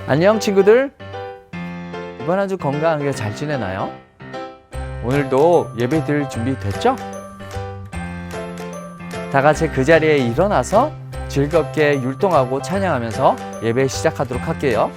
안녕 친구들. 이번 한 주 건강하게 잘 지내나요? 오늘도 예배 드릴 준비 됐죠? 다 같이 그 자리에 일어나서 즐겁게 율동하고 찬양하면서 예배 시작하도록 할게요.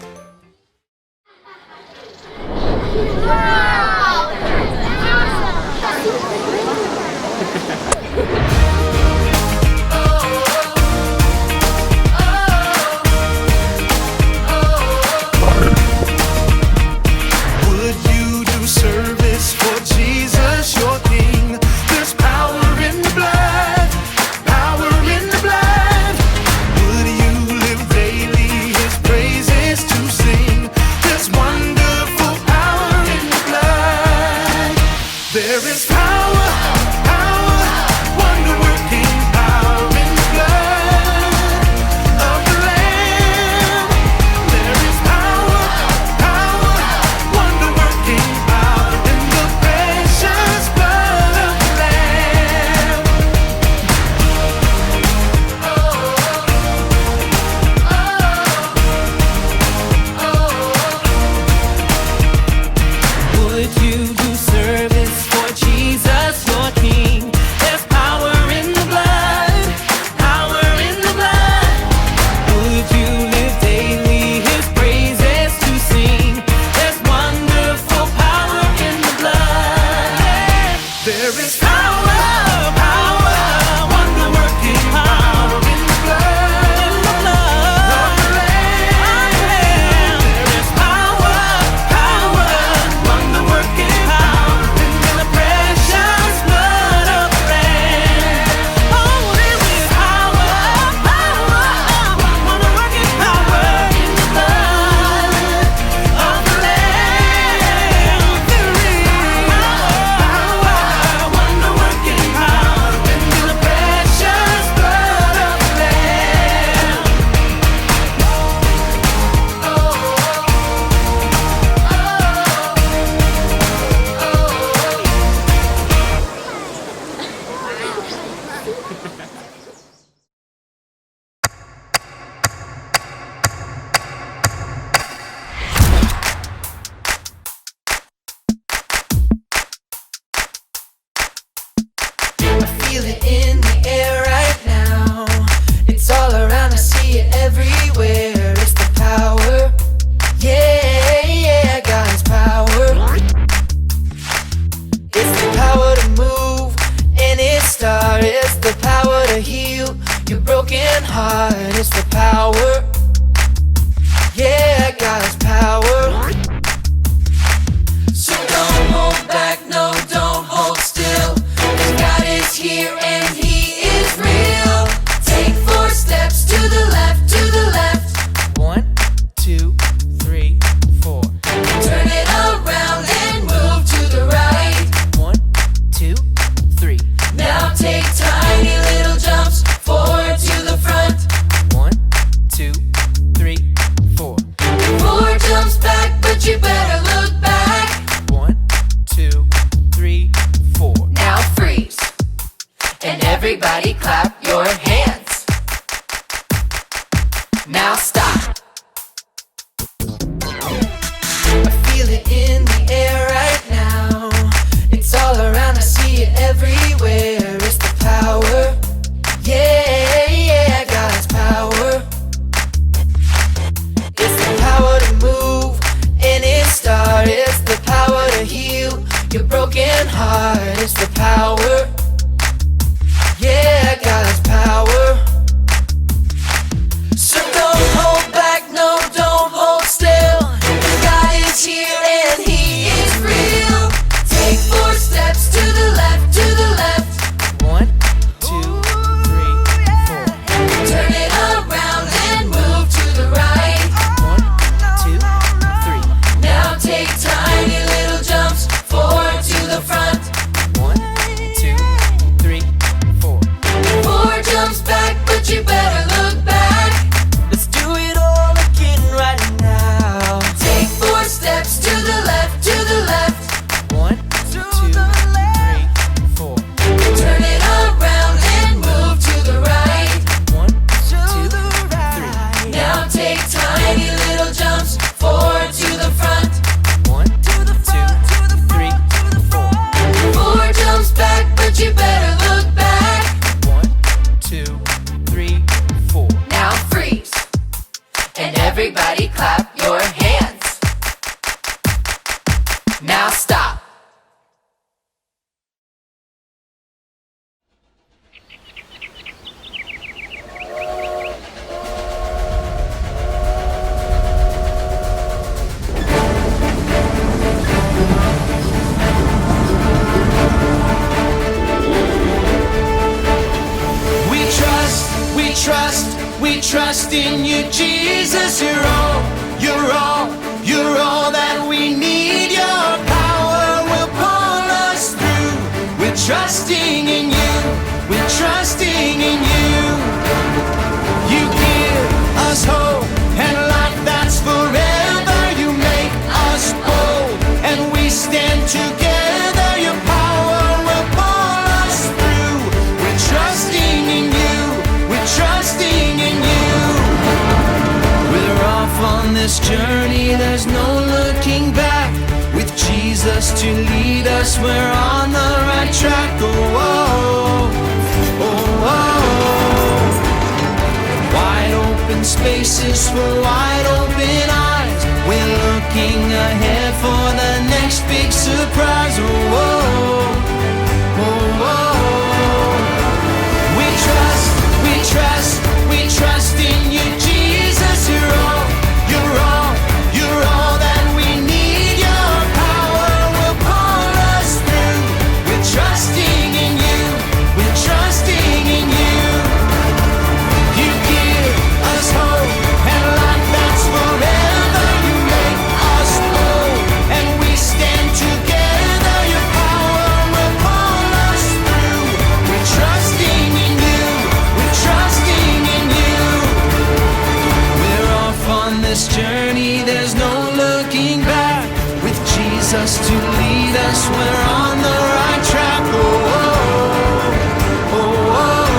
Feel it in the air right now. It's all around, I see it everywhere. It's the power, yeah, yeah, God's power. It's the power to move any star. It's the power to heal your broken heart. It's the power, yeah, God's power. So don't hold back, no, don't hold still. God is here and He is real. Take 4 steps to the left, to the left. 1, 2, 3, 4. Turn it around and move to the right. 1, 2, 3. Now take tiny little jumps forward to the front. 1, 2, 3, 4. 4 jumps back, but you better look back. 1, 2, 3, 4. Now freeze. And everybody clap your hands. Now stop. I feel it in the air right now. It's all around, I see it everywhere. It's the power, yeah, yeah, God's power. It's the power to move any star. It's the power to heal your broken heart. It's the power, yeah, God's power. So don't hold back, no, don't hold still. God is here and He is real. Take 4 steps to the left, to the left. 1, 2, 3, 4. Turn it around and move to the right. 1, 2, 3. Now take tiny little jumps forward to the front. 1, 2, Everybody clap your hands. Now stop. We trust in you, Jesus. You're all that we need. Your power will pull us through. We're trusting in you. We're trusting in you. You give us hope and life that's forever. You make us bold and we stand together. Your power will pull us through. We're trusting in you. We're trusting in you. We're off on this journey, there's no looking back. With Jesus to lead us, we're on the right track. Oh, oh, oh, oh. Wide open spaces for wide open eyes. We're looking ahead for the next big surprise. Oh, oh, oh, oh. We trust in you, Jesus. You're all that we need. Your power will pull us through. We're trusting in you. We're trusting in you. You give us hope and life that's forever. You make us bold and we stand together. Your power will pull us through. We're trusting in you. We're trusting in you. We're off on this journey, there's no looking back. With Jesus to lead us, we're on the right track. Oh, oh, oh, oh.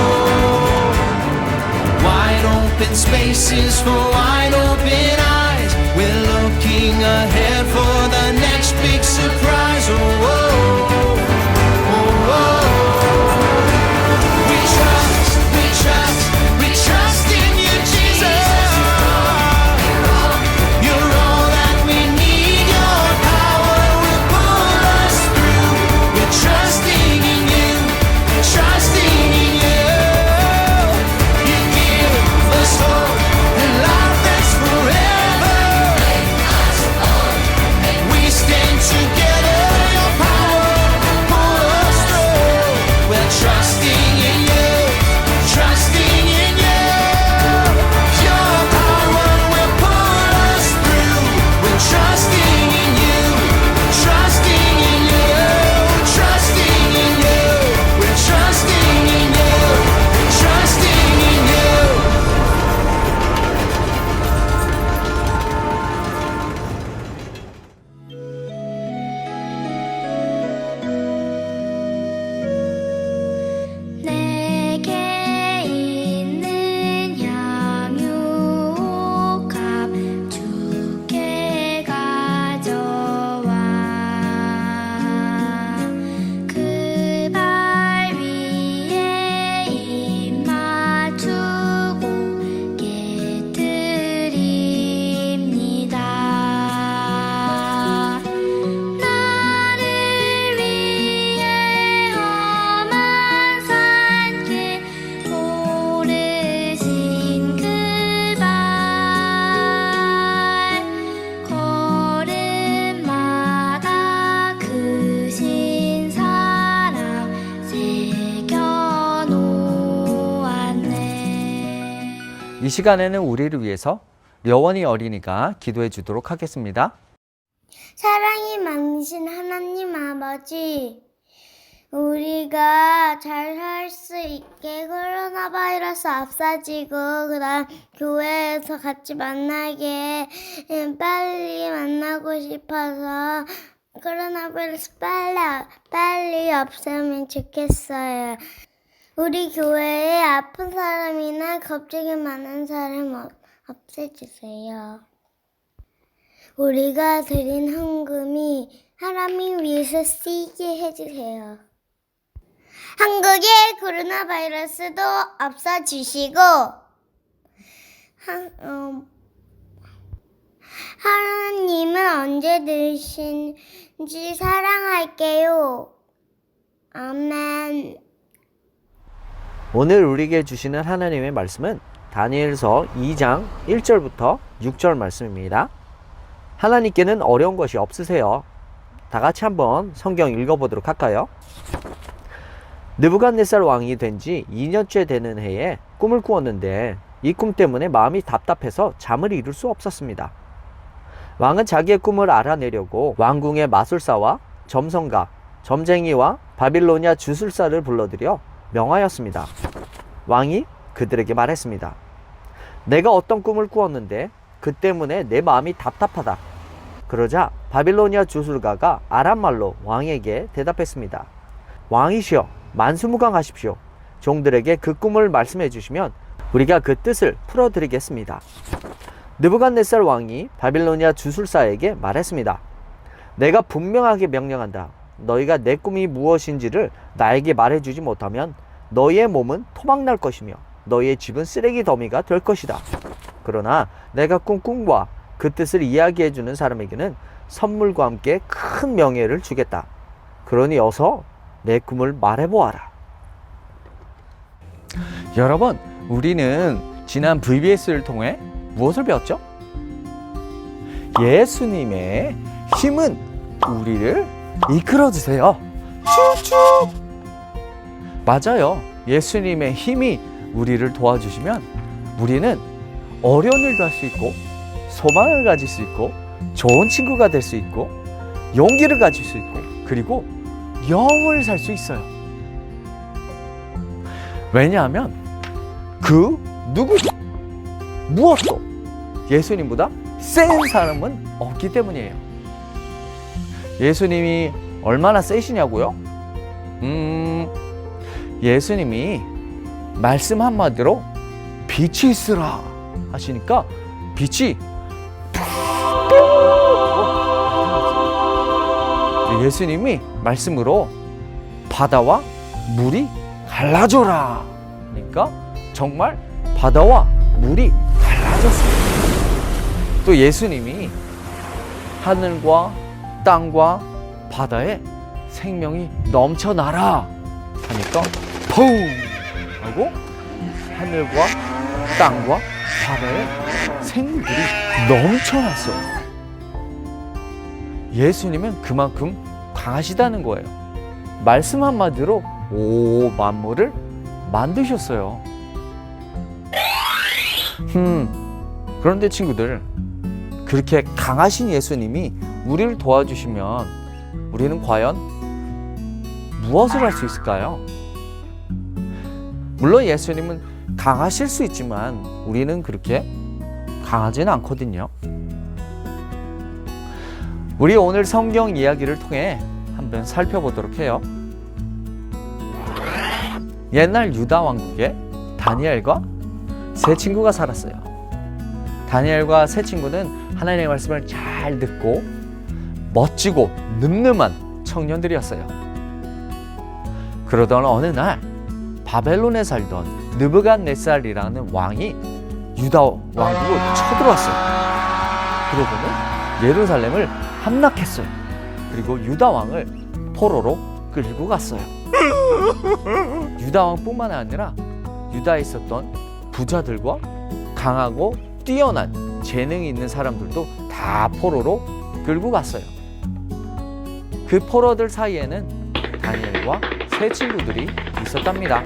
Wide open spaces for wide open eyes. We're looking ahead for the next big surprise. Oh, oh, oh, oh. We trust in you, Jesus. You're all that we need. Your power will pull us through. We're trusting in you. We're trusting in you. You give us hope and life that's forever. We stand together. Your power will pull us through. We're trusting in you. Trusting in you. Your power will pull us through. We're trusting in you. Trusting in you. Trusting in you. We're trusting in you. Trusting in you. 내게 있는 향유옥합 주께 가져와 그 발 위에 입 맞추고 깨뜨립니다. 나를 위해 험한 산길 오르신 그 발 걸음마다 크신 사랑 새겨놓았네. 이 시간에는 우리를 위해서 려원이 어린이가 기도해 주도록 하겠습니다. 사랑이 많으신 하나님 아버지, 우리가 잘 살 수 있게 코로나 바이러스 없어지고 그다음 교회에서 같이 만나게 빨리 만나고 싶어서 코로나 바이러스 빨리 없으면 좋겠어요. 우리 교회에 아픈 사람이나 겁쟁이 많은 사람 없애주세요. 우리가 드린 헌금이 하나님 위해서 쓰이게 해주세요. 한국의 코로나 바이러스도 없어주시고 하나님은 언제 드신지 사랑할게요. 아멘. 오늘 우리에게 주시는 하나님의 말씀은 다니엘서 2장 1절부터 6절 말씀입니다. 하나님께는 어려운 것이 없으세요. 다 같이 한번 성경 읽어보도록 할까요? 느부갓네살 왕이 된 지 2년째 되는 해에 꿈을 꾸었는데 이 꿈 때문에 마음이 답답해서 잠을 이룰 수 없었습니다. 왕은 자기의 꿈을 알아내려고 왕궁의 마술사와 점성가, 점쟁이와 바빌로니아 주술사를 불러들여 명하였습니다. 왕이 그들에게 말했습니다. 내가 어떤 꿈을 꾸었는데 그 때문에 내 마음이 답답하다. 그러자 바빌로니아 주술가가 아람말로 왕에게 대답했습니다. 왕이시여, 만수무강하십시오. 종들에게 그 꿈을 말씀해 주시면 우리가 그 뜻을 풀어드리겠습니다. 느부갓네살 왕이 바빌로니아 주술사에게 말했습니다. 내가 분명하게 명령한다. 너희가 내 꿈이 무엇인지를 나에게 말해주지 못하면 너희의 몸은 토막날 것이며 너희의 집은 쓰레기 더미가 될 것이다. 그러나 내가 꾼 꿈과 그 뜻을 이야기해주는 사람에게는 선물과 함께 큰 명예를 주겠다. 그러니 어서 내 꿈을 말해보아라. 여러분, 우리는 지난 VBS를 통해 무엇을 배웠죠? 예수님의 힘은 우리를 이끌어주세요. 쭉쭉! 맞아요. 예수님의 힘이 우리를 도와주시면 우리는 어려운 일도 할 수 있고 소망을 가질 수 있고 좋은 친구가 될 수 있고 용기를 가질 수 있고 그리고 영을 살 수 있어요. 왜냐하면 그 누구도 무엇도 예수님보다 센 사람은 없기 때문이에요. 예수님이 얼마나 세시냐고요? 예수님이 말씀 한마디로 빛이 있으라 하시니까 빛이 예수님이 말씀으로 바다와 물이 갈라져라 그러니까 정말 바다와 물이 갈라졌습니다. 또 예수님이 하늘과 땅과 바다에 생명이 넘쳐나라 하니까 펑 하고 하늘과 땅과 바다에 생물들이 넘쳐났어요. 예수님은 그만큼 강하시다는 거예요. 말씀 한마디로 만물을 만드셨어요. 그런데 친구들, 그렇게 강하신 예수님이 우리를 도와주시면 우리는 과연 무엇을 할 수 있을까요? 물론 예수님은 강하실 수 있지만 우리는 그렇게 강하지는 않거든요. 우리 오늘 성경 이야기를 통해 한번 살펴보도록 해요. 옛날 유다 왕국에 다니엘과 세 친구가 살았어요. 다니엘과 세 친구는 하나님의 말씀을 잘 듣고 멋지고 늠름한 청년들이었어요. 그러던 어느 날 바벨론에 살던 느부갓네살이라는 왕이 유다 왕국을 쳐들어왔어요. 그러고는 예루살렘을 함락했어요. 그리고 유다 왕을 포로로 끌고 갔어요. 유다 왕뿐만 아니라 유다에 있었던 부자들과 강하고 뛰어난 재능이 있는 사람들도 다 포로로 끌고 갔어요. 그 포로들 사이에는 다니엘과 세 친구들이 있었답니다.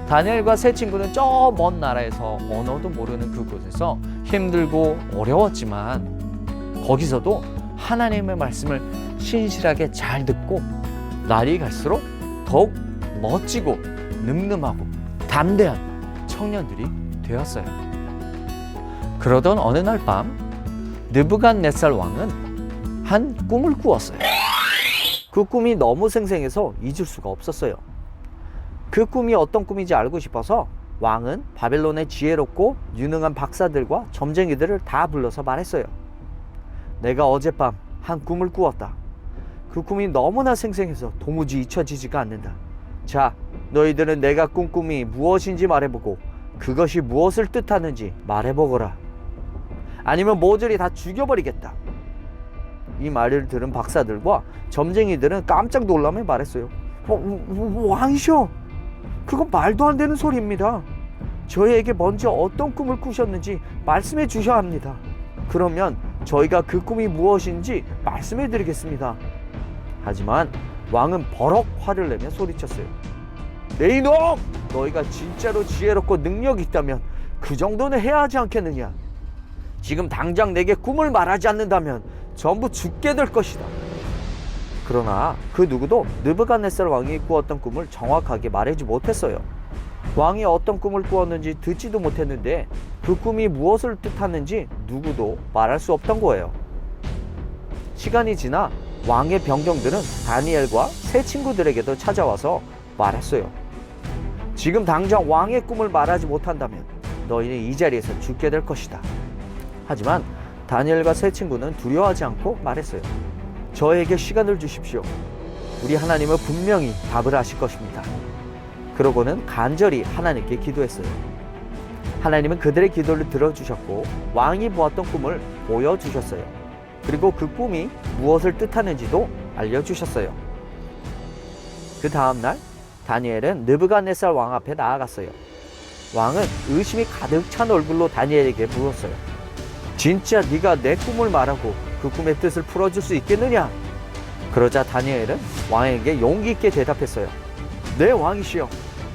다니엘과 세 친구는 저 먼 나라에서 언어도 모르는 그곳에서 힘들고 어려웠지만 거기서도 하나님의 말씀을 신실하게 잘 듣고 날이 갈수록 더욱 멋지고 늠름하고 담대한 청년들이 되었어요. 그러던 어느 날 밤 느부갓네살 왕은 한 꿈을 꾸었어요. 그 꿈이 너무 생생해서 잊을 수가 없었어요. 그 꿈이 어떤 꿈인지 알고 싶어서 왕은 바벨론의 지혜롭고 유능한 박사들과 점쟁이들을 다 불러서 말했어요. 내가 어젯밤 한 꿈을 꾸었다. 그 꿈이 너무나 생생해서 도무지 잊혀지지가 않는다. 자, 너희들은 내가 꾼 꿈이 무엇인지 말해보고 그것이 무엇을 뜻하는지 말해보거라. 아니면 모조리 다 죽여버리겠다. 이 말을 들은 박사들과 점쟁이들은 깜짝 놀라며 말했어요. 왕이셔, 그건 말도 안 되는 소리입니다. 저희에게 먼저 어떤 꿈을 꾸셨는지 말씀해 주셔야 합니다. 그러면 저희가 그 꿈이 무엇인지 말씀해 드리겠습니다. 하지만 왕은 버럭 화를 내며 소리쳤어요. 네 이놈! 너희가 진짜로 지혜롭고 능력이 있다면 그 정도는 해야 하지 않겠느냐? 지금 당장 내게 꿈을 말하지 않는다면 전부 죽게 될 것이다. 그러나 그 누구도 느부갓네살 왕이 꾸었던 꿈을 정확하게 말하지 못했어요. 왕이 어떤 꿈을 꾸었는지 듣지도 못했는데 그 꿈이 무엇을 뜻하는지 누구도 말할 수 없던 거예요. 시간이 지나 왕의 병정들은 다니엘과 세 친구들에게도 찾아와서 말했어요. 지금 당장 왕의 꿈을 말하지 못한다면 너희는 이 자리에서 죽게 될 것이다. 하지만 다니엘과 세 친구는 두려워하지 않고 말했어요. 저에게 시간을 주십시오. 우리 하나님은 분명히 답을 하실 것입니다. 그러고는 간절히 하나님께 기도했어요. 하나님은 그들의 기도를 들어주셨고 왕이 보았던 꿈을 보여주셨어요. 그리고 그 꿈이 무엇을 뜻하는지도 알려주셨어요. 그 다음날 다니엘은 느부갓네살 왕 앞에 나아갔어요. 왕은 의심이 가득 찬 얼굴로 다니엘에게 물었어요. 진짜 네가 내 꿈을 말하고 그 꿈의 뜻을 풀어줄 수 있겠느냐? 그러자 다니엘은 왕에게 용기 있게 대답했어요. 네, 왕이시여.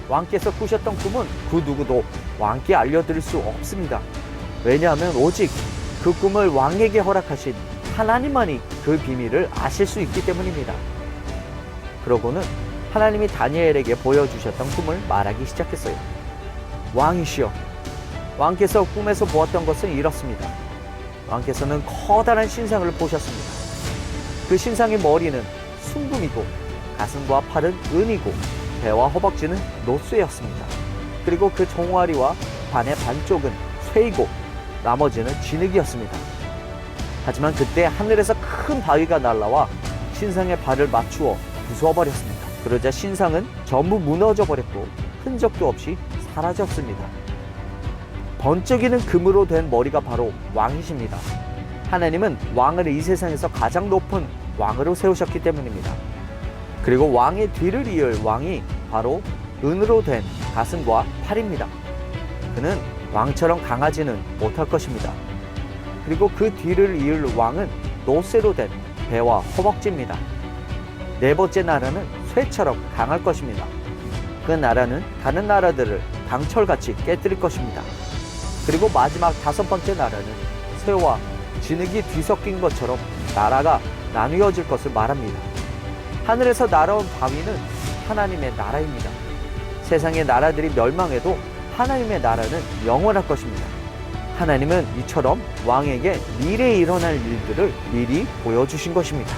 왕께서 꾸셨던 꿈은 그 누구도 왕께 알려드릴 수 없습니다. 왜냐하면 오직 그 꿈을 왕에게 허락하신 하나님만이 그 비밀을 아실 수 있기 때문입니다. 그러고는 하나님이 다니엘에게 보여주셨던 꿈을 말하기 시작했어요. 왕이시여, 왕께서 꿈에서 보았던 것은 이렇습니다. 왕께서는 커다란 신상을 보셨습니다. 그 신상의 머리는 순금이고 가슴과 팔은 은이고 배와 허벅지는 노쇠였습니다. 그리고 그 종아리와 반의 반쪽은 쇠이고 나머지는 진흙이었습니다. 하지만 그때 하늘에서 큰 바위가 날아와 신상의 발을 맞추어 부숴버렸습니다. 그러자 신상은 전부 무너져 버렸고 흔적도 없이 사라졌습니다. 번쩍이는 금으로 된 머리가 바로 왕이십니다. 하나님은 왕을 이 세상에서 가장 높은 왕으로 세우셨기 때문입니다. 그리고 왕의 뒤를 이을 왕이 바로 은으로 된 가슴과 팔입니다. 그는 왕처럼 강하지는 못할 것입니다. 그리고 그 뒤를 이을 왕은 노쇠로 된 배와 허벅지입니다. 네 번째 나라는 쇠처럼 강할 것입니다. 그 나라는 다른 나라들을 강철같이 깨뜨릴 것입니다. 그리고 마지막 다섯 번째 나라는 쇠와 진흙이 뒤섞인 것처럼 나라가 나뉘어질 것을 말합니다. 하늘에서 날아온 바위는 하나님의 나라입니다. 세상의 나라들이 멸망해도 하나님의 나라는 영원할 것입니다. 하나님은 이처럼 왕에게 미래에 일어날 일들을 미리 보여주신 것입니다.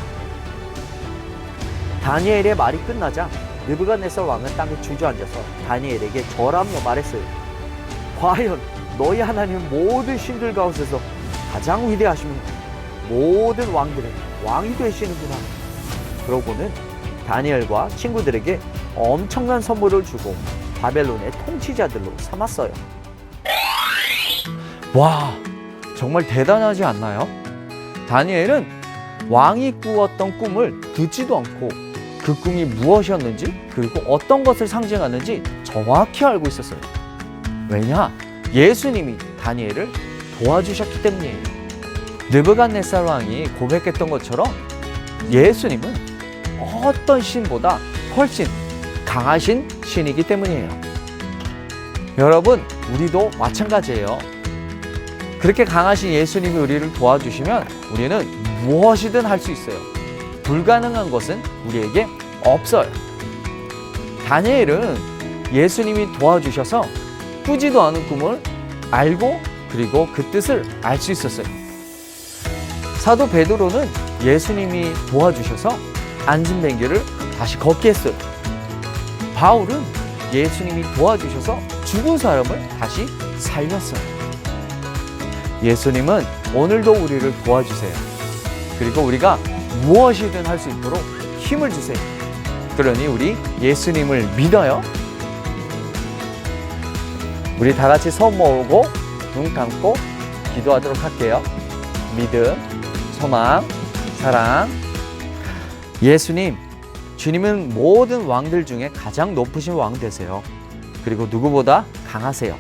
다니엘의 말이 끝나자 느부갓네살 왕은 땅에 주저앉아서 다니엘에게 절하며 말했어요. 과연 너희 하나님은 모든 신들 가운데서 가장 위대하시며 모든 왕들의 왕이 되시는구나. 그러고는 다니엘과 친구들에게 엄청난 선물을 주고 바벨론의 통치자들로 삼았어요. 와, 정말 대단하지 않나요? 다니엘은 왕이 꾸었던 꿈을 듣지도 않고 그 꿈이 무엇이었는지 그리고 어떤 것을 상징하는지 정확히 알고 있었어요. 왜냐? 예수님이 다니엘을 도와주셨기 때문이에요. 느부갓네살 왕이 고백했던 것처럼 예수님은 어떤 신보다 훨씬 강하신 신이기 때문이에요. 여러분, 우리도 마찬가지예요. 그렇게 강하신 예수님이 우리를 도와주시면 우리는 무엇이든 할 수 있어요. 불가능한 것은 우리에게 없어요. 다니엘은 예수님이 도와주셔서 꾸지도 않은 꿈을 알고 그리고 그 뜻을 알 수 있었어요. 사도 베드로는 예수님이 도와주셔서 앉은 뱅기를 다시 걷게 했어요. 바울은 예수님이 도와주셔서 죽은 사람을 다시 살렸어요. 예수님은 오늘도 우리를 도와주세요. 그리고 우리가 무엇이든 할 수 있도록 힘을 주세요. 그러니 우리 예수님을 믿어요. 우리 다 같이 손 모으고 눈 감고 기도하도록 할게요. 믿음, 소망, 사랑. 예수님, 주님은 모든 왕들 중에 가장 높으신 왕 되세요. 그리고 누구보다 강하세요.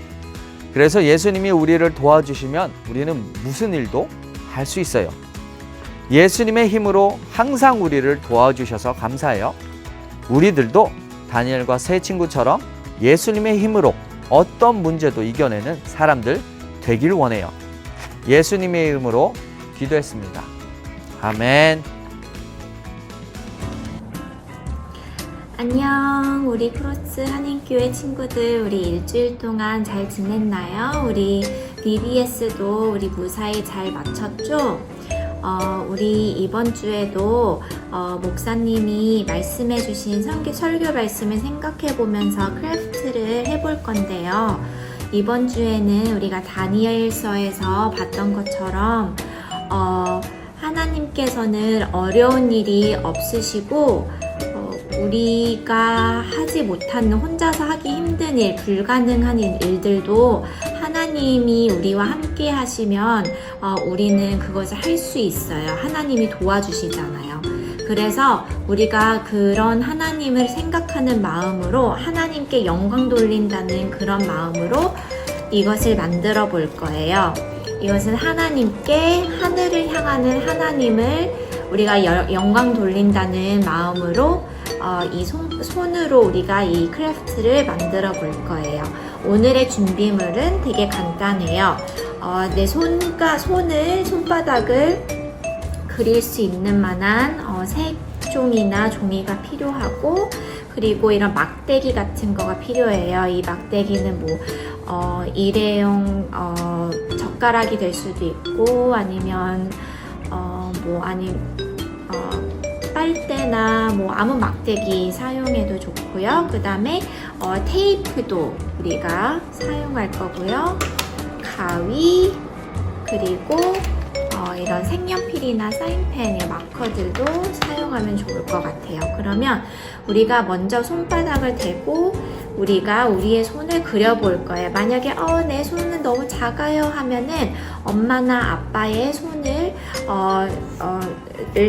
그래서 예수님이 우리를 도와주시면 우리는 무슨 일도 할 수 있어요. 예수님의 힘으로 항상 우리를 도와주셔서 감사해요. 우리들도 다니엘과 세 친구처럼 예수님의 힘으로 어떤 문제도 이겨내는 사람들 되길 원해요. 예수님의 이름으로 기도했습니다. 아멘. 안녕, 우리 크로스 한인교회 친구들, 우리 일주일 동안 잘 지냈나요? 우리 DBS도 우리 무사히 잘 마쳤죠? 우리 이번 주에도 목사님이 말씀해주신 설교 말씀을 생각해보면서 크래프트를 해볼 건데요. 이번 주에는 우리가 다니엘서에서 봤던 것처럼 하나님께서는 어려운 일이 없으시고 우리가 하지 못하는, 혼자서 하기 힘든 일, 불가능한 일들도 하나님이 우리와 함께 하시면 우리는 그것을 할 수 있어요. 하나님이 도와주시잖아요. 그래서 우리가 그런 하나님을 생각하는 마음으로, 하나님께 영광 돌린다는 그런 마음으로 이것을 만들어 볼 거예요. 이것은 하나님께, 하늘을 향하는 하나님을 우리가 영광 돌린다는 마음으로 이 손으로 우리가 이 크래프트를 만들어 볼 거예요. 오늘의 준비물은 되게 간단해요. 내 손바닥을 그릴 수 있는 만한 색종이나 종이가 필요하고, 그리고 이런 막대기 같은 거가 필요해요. 이 막대기는 일회용 젓가락이 될 수도 있고, 아니면 빨대나 아무 막대기 사용해도 좋고요. 그 다음에 테이프도 우리가 사용할 거고요. 가위, 그리고 이런 색연필이나 사인펜, 마커들도 사용하면 좋을 것 같아요. 그러면 우리가 먼저 손바닥을 대고 우리가 우리의 손을 그려볼 거예요. 만약에 내 손은 너무 작아요 하면은 엄마나 아빠의 손을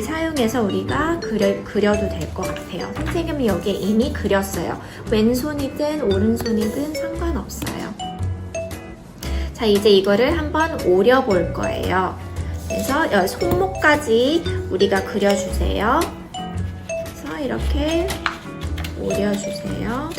사용해서 우리가 그려도 될 것 같아요. 선생님은 여기에 이미 그렸어요. 왼손이든 오른손이든 상관없어요. 자, 이제 이거를 한번 오려볼 거예요. 그래서 손목까지 우리가 그려주세요. 그래서 이렇게 오려주세요.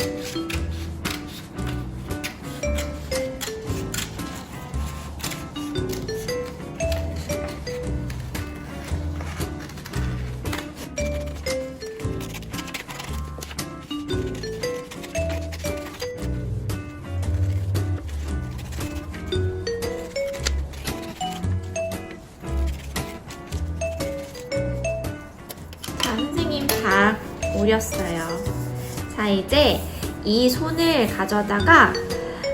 다 오렸어요. 자, 이제 이 손을 가져다가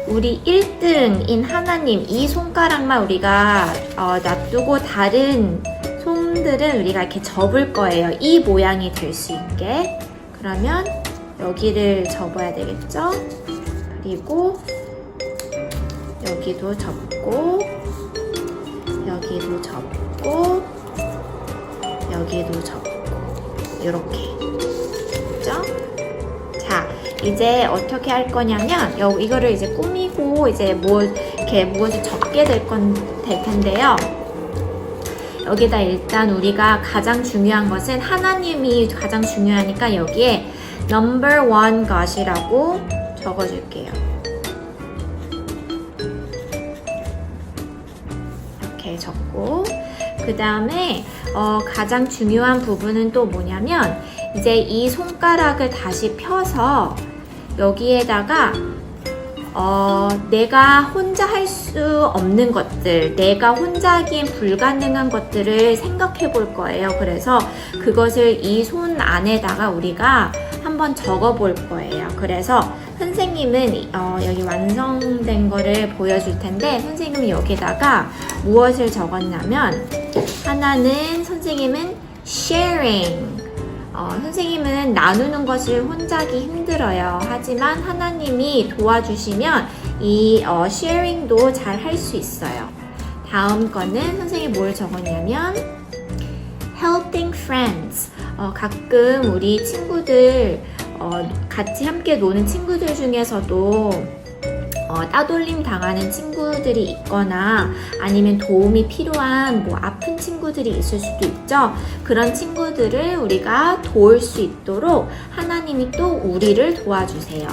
우리 1등인 하나님, 이 손가락만 우리가 놔두고 다른 손들은 우리가 이렇게 접을 거예요. 이 모양이 될 수 있게. 그러면 여기를 접어야 되겠죠? 그리고 여기도 접고, 여기도 접고, 여기도 접고, 이렇게. 그죠? 자, 이제 어떻게 할 거냐면 이거를 이제 꾸미고 이제 이렇게 무엇을 접게 될 텐데요. 여기다 일단 우리가 가장 중요한 것은, 하나님이 가장 중요하니까 여기에 number one God이라고 적어줄게요. 이렇게 적고, 그 다음에 가장 중요한 부분은 또 뭐냐면, 이제 이 손가락을 다시 펴서 여기에다가 내가 혼자 할 수 없는 것들, 내가 혼자 하기엔 불가능한 것들을 생각해 볼 거예요. 그래서 그것을 이 손 안에다가 우리가 한번 적어 볼 거예요. 그래서 선생님은 여기 완성된 거를 보여줄 텐데, 선생님은 여기다가 무엇을 적었냐면, 하나는 선생님은 sharing, 선생님은 나누는 것을 혼자 하기 힘들어요. 하지만 하나님이 도와주시면 이 sharing도 잘 할 수 있어요. 다음 거는 선생님이 뭘 적었냐면 helping friends. 가끔 우리 친구들 같이 함께 노는 친구들 중에서도 따돌림 당하는 친구들이 있거나 아니면 도움이 필요한 뭐 아픈 친구들이 있을 수도 있죠. 그런 친구들을 우리가 도울 수 있도록 하나님이 또 우리를 도와주세요.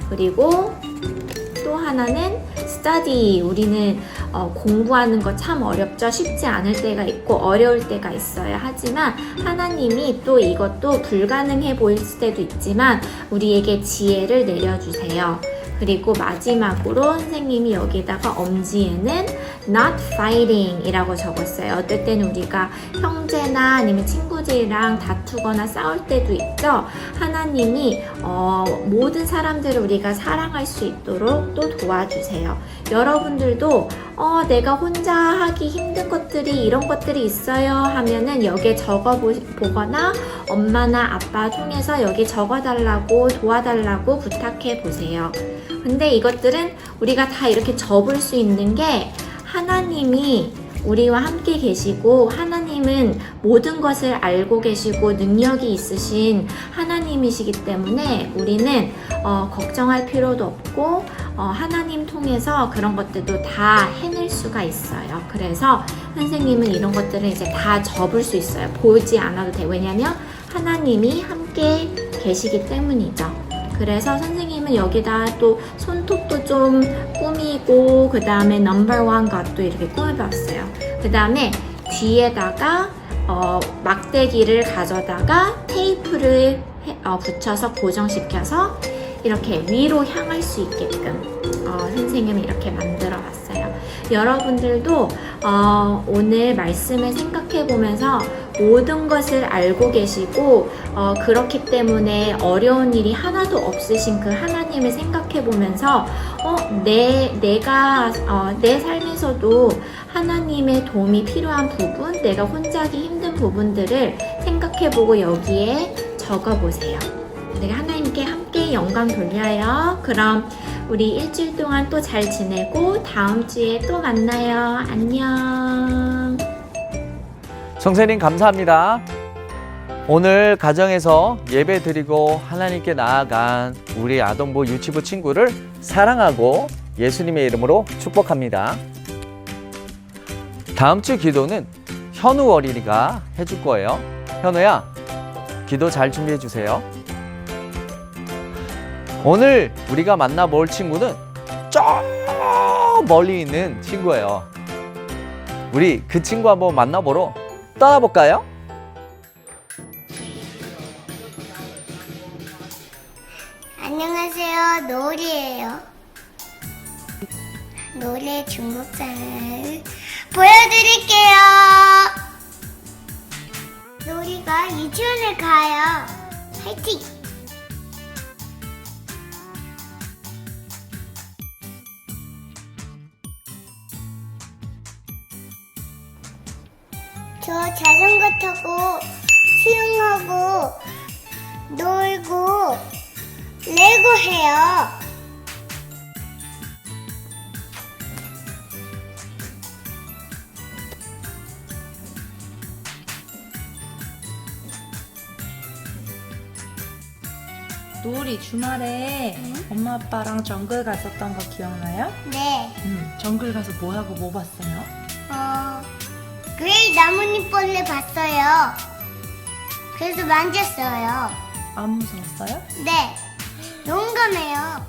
그리고 또 하나는 study. 우리는 공부하는 거 참 어렵죠. 쉽지 않을 때가 있고 어려울 때가 있어요. 하지만 하나님이 또 이것도 불가능해 보일 때도 있지만 우리에게 지혜를 내려주세요. 그리고 마지막으로 선생님이 여기다가 엄지에는 not fighting 이라고 적었어요. 어떨 때는 우리가 형제나 아니면 친구들이랑 다투거나 싸울 때도 있죠. 하나님이 모든 사람들을 우리가 사랑할 수 있도록 또 도와주세요. 여러분들도 내가 혼자 하기 힘든 것들이 이런 것들이 있어요 하면은 여기에 적어보거나 엄마나 아빠 통해서 여기 적어달라고 도와달라고 부탁해 보세요. 근데 이것들은 우리가 다 이렇게 접을 수 있는 게 하나님이 우리와 함께 계시고 하나님은 모든 것을 알고 계시고 능력이 있으신 하나님이시기 때문에 우리는 걱정할 필요도 없고 하나님 통해서 그런 것들도 다 해낼 수가 있어요. 그래서 선생님은 이런 것들을 이제 다 접을 수 있어요. 보지 않아도 돼요. 왜냐면 하나님이 함께 계시기 때문이죠. 그래서 선생님은 여기다 또 손톱도 좀 꾸미고 그 다음에 넘버1 것도 이렇게 꾸며봤어요. 그 다음에 뒤에다가 막대기를 가져다가 테이프를 붙여서 고정시켜서 이렇게 위로 향할 수 있게끔 선생님이 이렇게 만들어 봤어요. 여러분들도 오늘 말씀을 생각해 보면서 모든 것을 알고 계시고 그렇기 때문에 어려운 일이 하나도 없으신 그 하나님을 생각해 보면서 내가 내 삶에서도 하나님의 도움이 필요한 부분, 내가 혼자 하기 힘든 부분들을 생각해 보고 여기에 적어 보세요. 내가 하나님께 함께 영광 돌려요. 그럼 우리 일주일 동안 또 잘 지내고 다음 주에 또 만나요. 안녕. 성세님 감사합니다. 오늘 가정에서 예배 드리고 하나님께 나아간 우리 아동부 유치부 친구를 사랑하고 예수님의 이름으로 축복합니다. 다음 주 기도는 현우 어린이가 해줄 거예요. 현우야, 기도 잘 준비해 주세요. 오늘 우리가 만나볼 친구는 저 멀리 있는 친구예요. 우리 그 친구 한번 만나보러 떠나볼까요? 안녕하세요. 노을이에요. 노을의 중국장을 보여드릴게요. 노을이가 유치원을 가요. 화이팅! 저 자전거 타고 수영하고 놀고 레고 해요. 노을이 주말에 엄마 아빠랑 정글 갔었던 거 기억나요? 네. 정글 가서 뭐 하고 뭐 봤어요? 그레이 나뭇잎벌레 봤어요. 그래서 만졌어요. 안 무서웠어요? 네. 용감해요.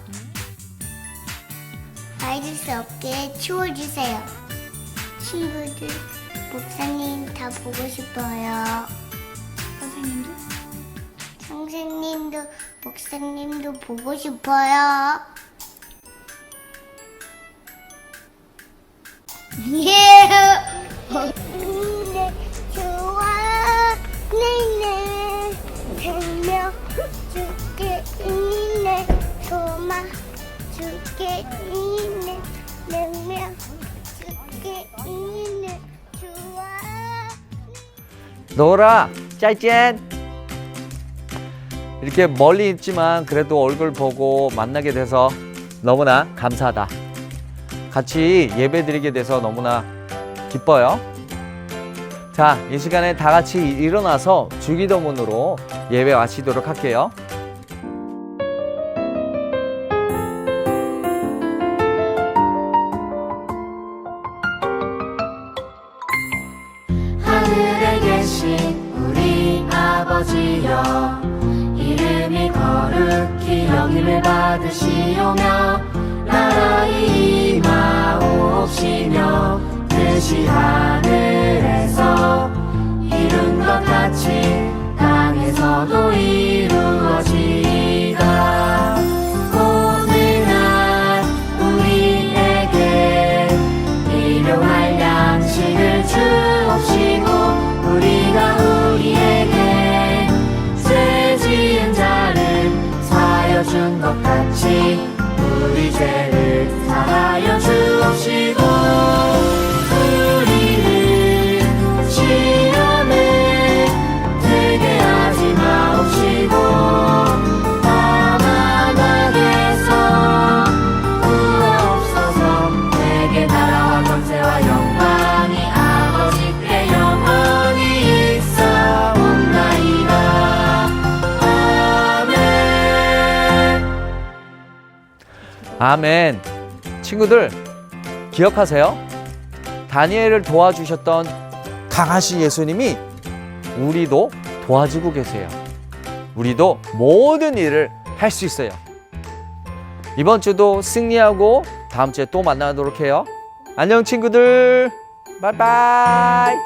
잊을 수 없게 치워주세요. 친구들, 목사님 다 보고 싶어요. 선생님도? 선생님도, 목사님도 보고 싶어요. 예. 네, 좋아. 네네. 별명 줄게 있네. 소마 줄게 있네. 별명 줄게 있네. 좋아. 노라, 짜이젠. 이렇게 멀리 있지만 그래도 얼굴 보고 만나게 돼서 너무나 감사하다. 같이 예배 드리게 돼서 너무나 기뻐요. 자, 이 시간에 다 같이 일어나서 주기도문으로 예배 마치도록 할게요. 하늘에 계신 우리 아버지여, 이름이 거룩히 여김을 받으시오며, 나라의 임하옵시며, 뜻이 하늘에서 이룬 것 같이 땅에서도 이루어지이다. 오늘 날 우리에게 일용할 양식을 주옵시고, 우리가 우리에게 죄 지은 자를 사하여 준 것 같이 우리 죄를 사하여 주옵시고, 우리를 시험에 들게 하지 마옵시고, 다만 악에서 구하옵소서. 내게 나라와 권세와 영광이 아버지께 영원히 있사옵나이다. 아멘. 아멘. 친구들, 기억하세요? 다니엘을 도와주셨던 강하신 예수님이 우리도 도와주고 계세요. 우리도 모든 일을 할 수 있어요. 이번 주도 승리하고 다음 주에 또 만나도록 해요. 안녕 친구들. 바이바이.